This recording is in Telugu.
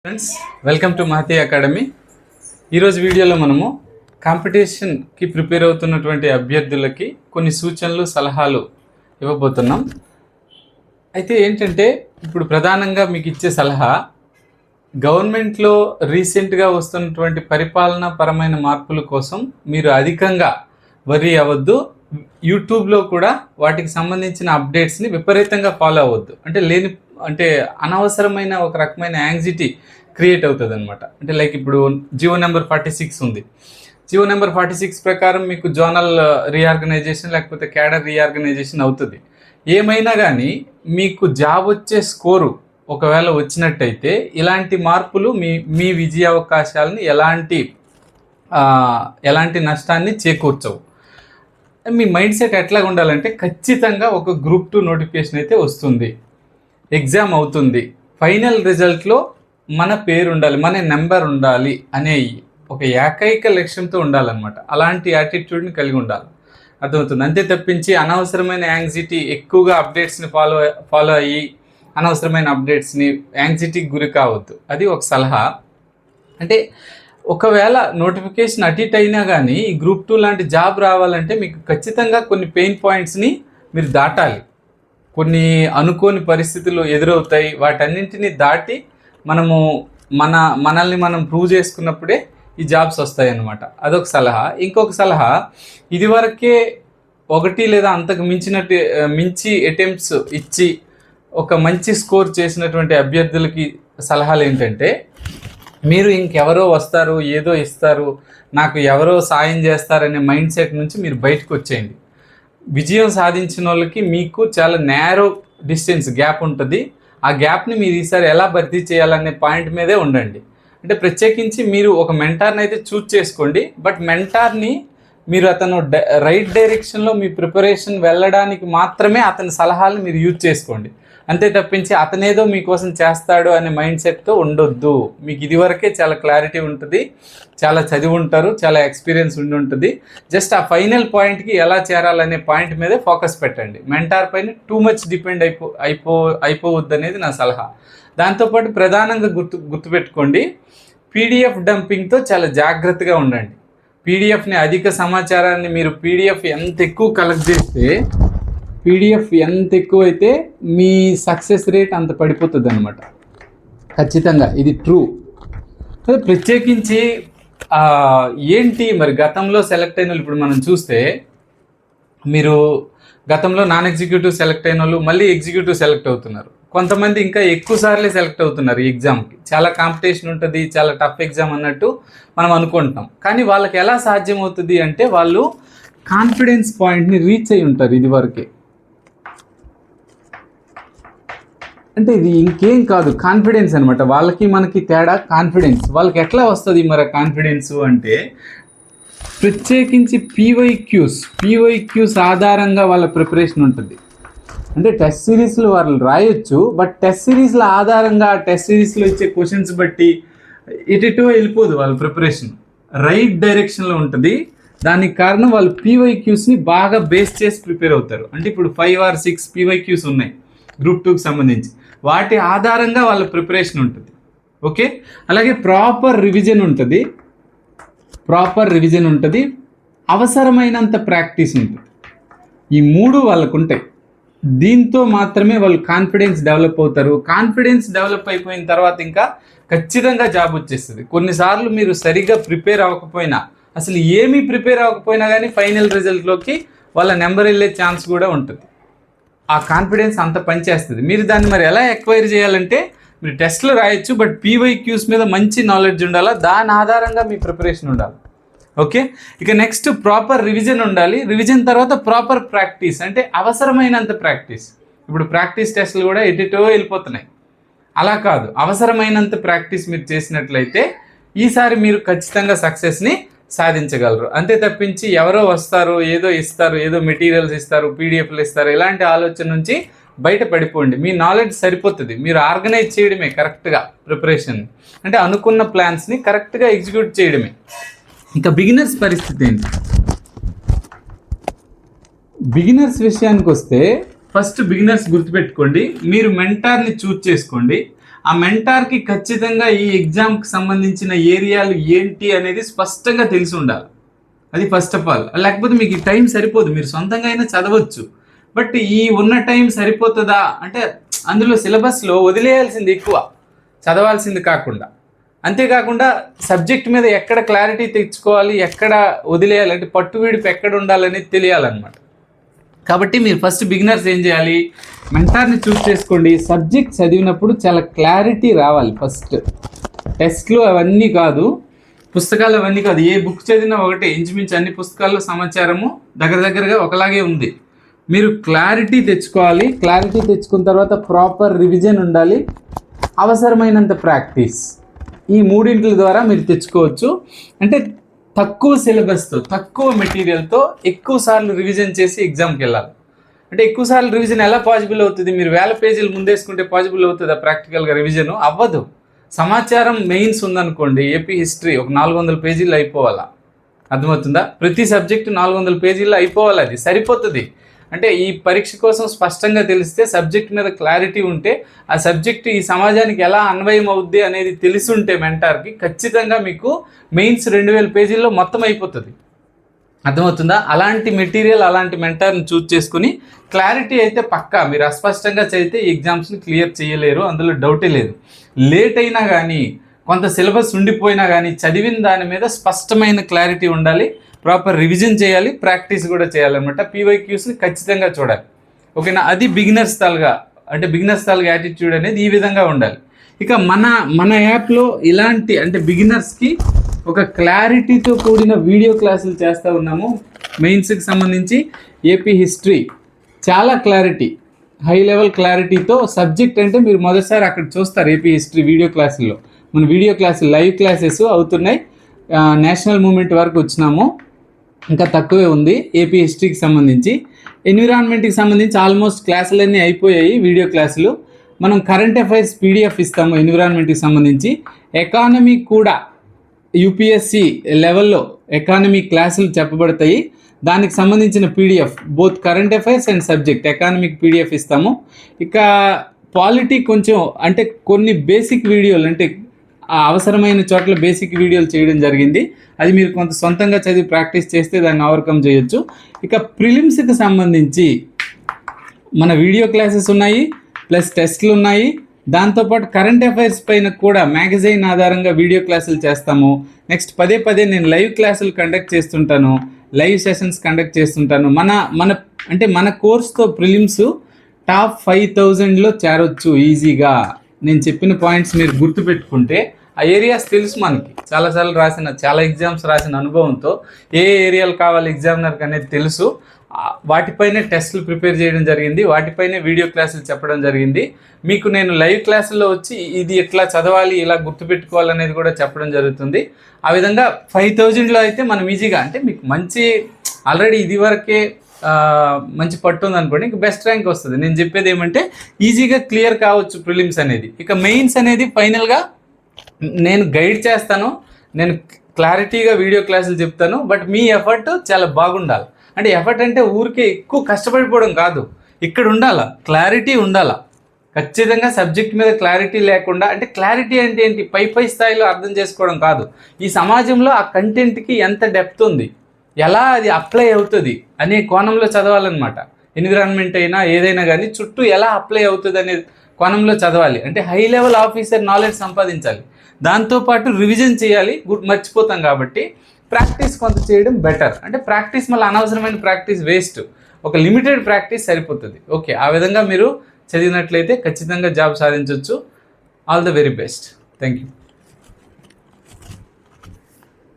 Friends, welcome to Mahati Academy. ఈరోజు వీడియోలో మనము కాంపిటీషన్కి ప్రిపేర్ అవుతున్నటువంటి అభ్యర్థులకి కొన్ని సూచనలు సలహాలు ఇవ్వబోతున్నాం. అయితే ఏంటంటే ఇప్పుడు ప్రధానంగా మీకు ఇచ్చే సలహా, గవర్నమెంట్లో రీసెంట్గా వస్తున్నటువంటి పరిపాలనా పరమైన మార్పుల కోసం మీరు అధికంగా వరీ అవ్వద్దు. యూట్యూబ్లో కూడా వాటికి సంబంధించిన అప్డేట్స్ని విపరీతంగా ఫాలో అవ్వద్దు. అంటే అనవసరమైన ఒక రకమైన యాంగ్జైటీ క్రియేట్ అవుతుంది అనమాట. అంటే లైక్ ఇప్పుడు జియో నెంబర్ 46 ఉంది. జియో నెంబర్ 46 ప్రకారం మీకు జోనల్ రీఆర్గనైజేషన్ లేకపోతే క్యాడర్ రీఆర్గనైజేషన్ అవుతుంది. ఏమైనా కానీ మీకు జాబ్ వచ్చే స్కోరు ఒకవేళ వచ్చినట్టయితే ఇలాంటి మార్పులు మీ విజయ అవకాశాలని ఎలాంటి నష్టాన్ని చేకూర్చవు. మీ మైండ్ సెట్ ఎట్లా ఉండాలంటే, ఖచ్చితంగా ఒక గ్రూప్ 2 నోటిఫికేషన్ అయితే వస్తుంది, ఎగ్జామ్ అవుతుంది, ఫైనల్ రిజల్ట్లో మన పేరు ఉండాలి, మన నెంబర్ ఉండాలి అనే ఒక ఏకైక లక్ష్యంతో ఉండాలన్నమాట. అలాంటి యాటిట్యూడ్ని కలిగి ఉండాలి. అర్థమవుతుంది. అంతే తప్పించి అనవసరమైన యాంగ్జైటీ, ఎక్కువగా అప్డేట్స్ని ఫాలో అయ్యి అనవసరమైన అప్డేట్స్ని యాంగ్జైటీకి గురి కావద్దు. అది ఒక సలహా. అంటే ఒకవేళ నోటిఫికేషన్ అటు ఇటు అయినా కానీ ఈ గ్రూప్ 2 లాంటి జాబ్ రావాలంటే మీకు ఖచ్చితంగా కొన్ని పెయిన్ పాయింట్స్ని మీరు దాటాలి. కొన్ని అనుకోని పరిస్థితులు ఎదురవుతాయి. వాటన్నింటినీ దాటి మనల్ని మనం ప్రూవ్ చేసుకున్నప్పుడే ఈ జాబ్స్ వస్తాయి అన్నమాట. అదొక సలహా. ఇంకొక సలహా, ఇదివరకే ఒకటి లేదా అంతకు మించి అటెంప్ట్స్ ఇచ్చి ఒక మంచి స్కోర్ చేసినటువంటి అభ్యర్థులకి సలహాలు ఏంటంటే, మీరు ఇంకెవరో వస్తారు, ఏదో ఇస్తారు, నాకు ఎవరో సాయం చేస్తారనే మైండ్ సెట్ నుంచి మీరు బయటకు వచ్చేయండి. విజయం సాధించిన వాళ్ళకి మీకు చాలా నేరో డిస్టెన్స్ గ్యాప్ ఉంటుంది. ఆ గ్యాప్ని మీరు ఈసారి ఎలా భర్తీ చేయాలనే పాయింట్ మీదే ఉండండి. అంటే ప్రత్యేకించి మీరు ఒక మెంటార్ని అయితే చూజ్ చేసుకోండి. బట్ మెంటార్ని మీరు అతను రైట్ డైరెక్షన్లో మీ ప్రిపరేషన్ వెళ్ళడానికి మాత్రమే అతని సలహాలను మీరు యూజ్ చేసుకోండి. అంతే తప్పించి అతనేదో మీకోసం చేస్తాడు అనే మైండ్ సెట్తో ఉండొద్దు. మీకు ఇదివరకే చాలా క్లారిటీ ఉంటుంది, చాలా చదివి ఉంటారు, చాలా ఎక్స్పీరియన్స్ ఉంటుంది. జస్ట్ ఆ ఫైనల్ పాయింట్కి ఎలా చేరాలనే పాయింట్ మీదే ఫోకస్ పెట్టండి. మెంటార్ పైన టూ మచ్ డిపెండ్ అయిపోవద్దు అనేది నా సలహా. దాంతోపాటు ప్రధానంగా గుర్తుపెట్టుకోండి, పీడిఎఫ్ డంపింగ్తో చాలా జాగ్రత్తగా ఉండండి. పీడిఎఫ్ని, అధిక సమాచారాన్ని మీరు పీడిఎఫ్ ఎంత ఎక్కువ కలెక్ట్ చేస్తే, పీడిఎఫ్ ఎంత ఎక్కువైతే మీ సక్సెస్ రేట్ అంత పడిపోతుంది అనమాట. ఖచ్చితంగా ఇది ట్రూ. ప్రత్యేకించి ఏంటి మరి గతంలో సెలెక్ట్ అయిన వాళ్ళు, ఇప్పుడు మనం చూస్తే మీరు గతంలో నాన్ ఎగ్జిక్యూటివ్ సెలెక్ట్ అయిన వాళ్ళు మళ్ళీ ఎగ్జిక్యూటివ్ సెలెక్ట్ అవుతున్నారు. కొంతమంది ఇంకా ఎక్కువ సార్లే సెలెక్ట్ అవుతున్నారు ఈ ఎగ్జామ్కి. చాలా కాంపిటీషన్ ఉంటుంది, చాలా టఫ్ ఎగ్జామ్ అన్నట్టు మనం అనుకుంటాం. కానీ వాళ్ళకి ఎలా సాధ్యం అవుతుంది అంటే, వాళ్ళు కాన్ఫిడెన్స్ పాయింట్ని రీచ్ అయి ఉంటారు ఇదివరకే. అంటే ఇది ఇంకేం కాదు, కాన్ఫిడెన్స్ అనమాట. వాళ్ళకి మనకి తేడా కాన్ఫిడెన్స్. వాళ్ళకి ఎట్లా వస్తుంది మరి కాన్ఫిడెన్స్ అంటే, ప్రత్యేకించి పీవైక్యూస్ ఆధారంగా వాళ్ళ ప్రిపరేషన్ ఉంటుంది. అంటే టెస్ట్ సిరీస్లు వాళ్ళు రాయొచ్చు, బట్ టెస్ట్ సిరీస్ల ఆధారంగా టెస్ట్ సిరీస్లో ఇచ్చే క్వశ్చన్స్ బట్టి ఎటు వెళ్ళిపోదు వాళ్ళ ప్రిపరేషన్, రైట్ డైరెక్షన్లో ఉంటుంది. దానికి కారణం వాళ్ళు పీవైక్యూస్ని బాగా బేస్ చేసి ప్రిపేర్ అవుతారు. అంటే ఇప్పుడు 5 or 6 పీవైక్యూస్ ఉన్నాయి గ్రూప్ 2కి సంబంధించి. వాటి ఆధారంగా వాళ్ళ ప్రిపరేషన్ ఉంటుంది. ఓకే, అలాగే ప్రాపర్ రివిజన్ ఉంటుంది, అవసరమైనంత ప్రాక్టీస్ ఉంటుంది. ఈ 3 వాళ్ళకు ఉంటాయి. దీంతో మాత్రమే వాళ్ళు కాన్ఫిడెన్స్ డెవలప్ అవుతారు. కాన్ఫిడెన్స్ డెవలప్ అయిపోయిన తర్వాత ఇంకా ఖచ్చితంగా జాబ్ వచ్చేస్తుంది. కొన్నిసార్లు మీరు సరిగ్గా ప్రిపేర్ అవ్వకపోయినా, అసలు ఏమీ ప్రిపేర్ అవ్వకపోయినా కానీ ఫైనల్ రిజల్ట్లోకి వాళ్ళ నెంబర్ వెళ్ళే ఛాన్స్ కూడా ఉంటుంది. ఆ కాన్ఫిడెన్స్ అంత పనిచేస్తుంది. మీరు దాన్ని మరి ఎలా ఎక్వైర్ చేయాలంటే, మీరు టెస్ట్లు రాయొచ్చు, బట్ పీవైక్యూస్ మీద మంచి నాలెడ్జ్ ఉండాలి. దాని ఆధారంగా మీ ప్రిపరేషన్ ఉండాలి. ఓకే, ఇక నెక్స్ట్ ప్రాపర్ రివిజన్ ఉండాలి. రివిజన్ తర్వాత ప్రాపర్ ప్రాక్టీస్, అంటే అవసరమైనంత ప్రాక్టీస్. ఇప్పుడు ప్రాక్టీస్ టెస్ట్లు కూడా ఎటో వెళ్ళిపోతున్నాయి. అలా కాదు, అవసరమైనంత ప్రాక్టీస్ మీరు చేసినట్లయితే ఈసారి మీరు ఖచ్చితంగా సక్సెస్ని సాధించగలరు. అంతే తప్పించి ఎవరో వస్తారు, ఏదో ఇస్తారు, ఏదో మెటీరియల్స్ ఇస్తారు, పీడిఎఫ్లు ఇస్తారు, ఇలాంటి ఆలోచన నుంచి బయటపడిపోండి. మీ నాలెడ్జ్ సరిపోతుంది. మీరు ఆర్గనైజ్ చేయడమే కరెక్ట్గా ప్రిపరేషన్, అంటే అనుకున్న ప్లాన్స్ని కరెక్ట్గా ఎగ్జిక్యూట్ చేయడమే. ఇక బిగినర్స్ పరిస్థితి ఏంటి? బిగినర్స్ విషయానికి వస్తే, ఫస్ట్ బిగినర్స్ గుర్తుపెట్టుకోండి, మీరు మెంటార్ని చూజ్ చేసుకోండి. ఆ మెంటార్కి ఖచ్చితంగా ఈ ఎగ్జామ్కి సంబంధించిన ఏరియాలు ఏంటి అనేది స్పష్టంగా తెలిసి ఉండాలి. అది ఫస్ట్ ఆఫ్ ఆల్. లేకపోతే మీకు ఈ టైం సరిపోదు, మీరు సొంతంగా అయినా చదవచ్చు. బట్ ఈ ఉన్న టైం సరిపోతుందా అంటే అందులో సిలబస్లో వదిలేయాల్సింది ఎక్కువ, చదవాల్సింది కాకుండా. అంతేకాకుండా సబ్జెక్ట్ మీద ఎక్కడ క్లారిటీ తెచ్చుకోవాలి, ఎక్కడ వదిలేయాలి, అంటే పట్టు విడిపు ఎక్కడ ఉండాలనేది తెలియాలన్నమాట. కాబట్టి మీరు ఫస్ట్ బిగినర్స్ ఏం చేయాలి, మెంటార్ని చూస్ చేసుకోండి. సబ్జెక్ట్ చదివినప్పుడు చాలా క్లారిటీ రావాలి ఫస్ట్. టెస్ట్లు అవన్నీ కాదు, పుస్తకాలు అవన్నీ కాదు, ఏ బుక్ చదివినా ఒకటే, ఇంచుమించు అన్ని పుస్తకాల్లో సమాచారము దగ్గరగా ఒకలాగే ఉంది. మీరు క్లారిటీ తెచ్చుకోవాలి. క్లారిటీ తెచ్చుకున్న తర్వాత ప్రాపర్ రివిజన్ ఉండాలి, అవసరమైనంత ప్రాక్టీస్. ఈ మూడింటి ద్వారా మీరు తెచ్చుకోవచ్చు. అంటే తక్కువ సిలబస్తో, తక్కువ మెటీరియల్తో ఎక్కువ సార్లు రివిజన్ చేసి ఎగ్జామ్కి వెళ్ళాలి. అంటే ఎక్కువ సార్లు రివిజన్ ఎలా పాసిబుల్ అవుతుంది? మీరు 1000 పేజీలు ముందేసుకుంటే పాసిబుల్ అవుతుందా ప్రాక్టికల్గా రివిజన్? అవ్వదు. సమాచారం మెయిన్స్ ఉందనుకోండి, ఏపీ హిస్టరీ ఒక 400 పేజీలు అయిపోవాలా, అర్థమవుతుందా? ప్రతి సబ్జెక్టు 400 పేజీల్లో అయిపోవాలి, అది సరిపోతుంది. అంటే ఈ పరీక్ష కోసం స్పష్టంగా తెలిస్తే, సబ్జెక్ట్ మీద క్లారిటీ ఉంటే, ఆ సబ్జెక్ట్ ఈ సమాజానికి ఎలా అన్వయం అవుద్ది అనేది తెలిసి ఉంటే మెంటార్కి, ఖచ్చితంగా మీకు మెయిన్స్ 2000 పేజీల్లో మొత్తం అయిపోతుంది. అర్థమవుతుందా? అలాంటి మెటీరియల్, అలాంటి మెంటార్ని చూస్ చేసుకుని క్లారిటీ అయితే పక్కా. మీరు అస్పష్టంగా చదివితే ఈ ఎగ్జామ్స్ని క్లియర్ చేయలేరు, అందులో డౌటే లేదు. లేట్ అయినా కానీ, కొంత సిలబస్ ఉండిపోయినా కానీ, చదివిన దాని మీద స్పష్టమైన క్లారిటీ ఉండాలి, ప్రాపర్ రివిజన్ చేయాలి, ప్రాక్టీస్ కూడా చేయాలన్నమాట. పీవైక్యూస్ని ఖచ్చితంగా చూడాలి, ఓకేనా? అది బిగినర్స్ తాలుగా, అంటే బిగినర్స్ తాలుగా యాటిట్యూడ్ అనేది ఈ విధంగా ఉండాలి. ఇక మన యాప్లో ఇలాంటి, అంటే బిగినర్స్కి ఒక క్లారిటీతో కూడిన వీడియో క్లాసులు చేస్తూ ఉన్నాము. మెయిన్స్కి సంబంధించి ఏపీ హిస్టరీ చాలా క్లారిటీ, హై లెవెల్ క్లారిటీతో. సబ్జెక్ట్ అంటే మీరు మొదటిసారి అక్కడ చూస్తారు ఏపీ హిస్టరీ వీడియో క్లాసుల్లో. మన వీడియో క్లాసులు లైవ్ క్లాసెస్ అవుతున్నాయి. నేషనల్ మూమెంట్ వరకు వచ్చినాము, ఇంకా తక్కువే ఉంది ఏపీ హిస్టరీకి సంబంధించి. ఎన్విరాన్మెంట్కి సంబంధించి ఆల్మోస్ట్ క్లాసులన్నీ అయిపోయాయి వీడియో క్లాసులు. మనం కరెంట్ అఫైర్స్ పీడిఎఫ్ ఇస్తాము ఎన్విరాన్మెంట్కి సంబంధించి. ఎకానమీ కూడా యూపీఎస్సి లెవెల్లో ఎకానమీ క్లాసులు చెప్పబడతాయి, దానికి సంబంధించిన PDF, both current affairs and subject economic PDF ఇస్తాము. ఇక పాలిటీ కొంచెం, అంటే కొన్ని బేసిక్ వీడియోలు, అంటే అవసరమైన చోట్ల బేసిక్ వీడియోలు చేయడం జరిగింది. అది మీరు కొంత సొంతంగా చదివి ప్రాక్టీస్ చేస్తే దాన్ని ఓవర్కమ్ చేయొచ్చు. ఇక ప్రిలిమ్స్కి సంబంధించి మన వీడియో క్లాసెస్ ఉన్నాయి, ప్లస్ టెస్ట్లు ఉన్నాయి. దాంతోపాటు కరెంట్ అఫైర్స్ పైన కూడా మ్యాగజైన్ ఆధారంగా వీడియో క్లాసులు చేస్తాము. నెక్స్ట్ పదే నేను లైవ్ క్లాసులు కండక్ట్ చేస్తుంటాను, లైవ్ సెషన్స్ కండక్ట్ చేస్తుంటాను. మన కోర్స్తో ప్రిలిమ్స్ టాప్ 5000లో చేరొచ్చు ఈజీగా. నేను చెప్పిన పాయింట్స్ మీరు గుర్తుపెట్టుకుంటే, ఆ ఏరియాస్ తెలుసు మనకి, చాలాసార్లు చాలా ఎగ్జామ్స్ రాసిన అనుభవంతో ఏ ఏరియాలు కావాలి ఎగ్జామినర్కి అనేది తెలుసు. వాటిపైనే టెస్టులు ప్రిపేర్ చేయడం జరిగింది, వాటిపైనే వీడియో క్లాసులు చెప్పడం జరిగింది. మీకు నేను లైవ్ క్లాసుల్లో వచ్చి ఇది ఎట్లా చదవాలి, ఇలా గుర్తుపెట్టుకోవాలి అనేది కూడా చెప్పడం జరుగుతుంది. ఆ విధంగా 5000లో అయితే మనం ఈజీగా, అంటే మీకు మంచి ఆల్రెడీ ఇది వరకే మంచి పట్టు ఉంది అనుకోండి, ఇంక బెస్ట్ ర్యాంక్ వస్తుంది. నేను చెప్పేది ఏమంటే ఈజీగా క్లియర్ కావచ్చు ప్రిలిమ్స్ అనేది. ఇక మెయిన్స్ అనేది ఫైనల్గా నేను గైడ్ చేస్తాను, నేను క్లారిటీగా వీడియో క్లాసులు చెప్తాను. బట్ మీ ఎఫర్ట్ చాలా బాగుండాలి. అంటే ఎఫర్ట్ అంటే ఊరికే ఎక్కువ కష్టపడిపోవడం కాదు, ఇక్కడ ఉండాలా, క్లారిటీ ఉండాలా. ఖచ్చితంగా సబ్జెక్ట్ మీద క్లారిటీ లేకుండా, అంటే క్లారిటీ అంటే ఏంటి, పై స్థాయిలో అర్థం చేసుకోవడం కాదు, ఈ సమాజంలో ఆ కంటెంట్కి ఎంత డెప్త్ ఉంది, ఎలా అది అప్లై అవుతుంది అనే కోణంలో చదవాలన్నమాట. ఎన్విరాన్మెంట్ అయినా ఏదైనా కానీ చుట్టూ ఎలా అప్లై అవుతుంది అనే కోణంలో చదవాలి. అంటే హై లెవెల్ ఆఫీసర్ నాలెడ్జ్ సంపాదించాలి, దాంతోపాటు రివిజన్ చేయాలి, మర్చిపోతాం కాబట్టి ప్రాక్టీస్ కొంత చేయడం బెటర్. అంటే ప్రాక్టీస్ మళ్ళీ అనవసరమైన ప్రాక్టీస్ వేస్ట్, ఒక లిమిటెడ్ ప్రాక్టీస్ సరిపోతుంది. ఓకే, ఆ విధంగా మీరు చదివినట్లయితే ఖచ్చితంగా జాబ్ సాధించవచ్చు. All the very best. Thank you.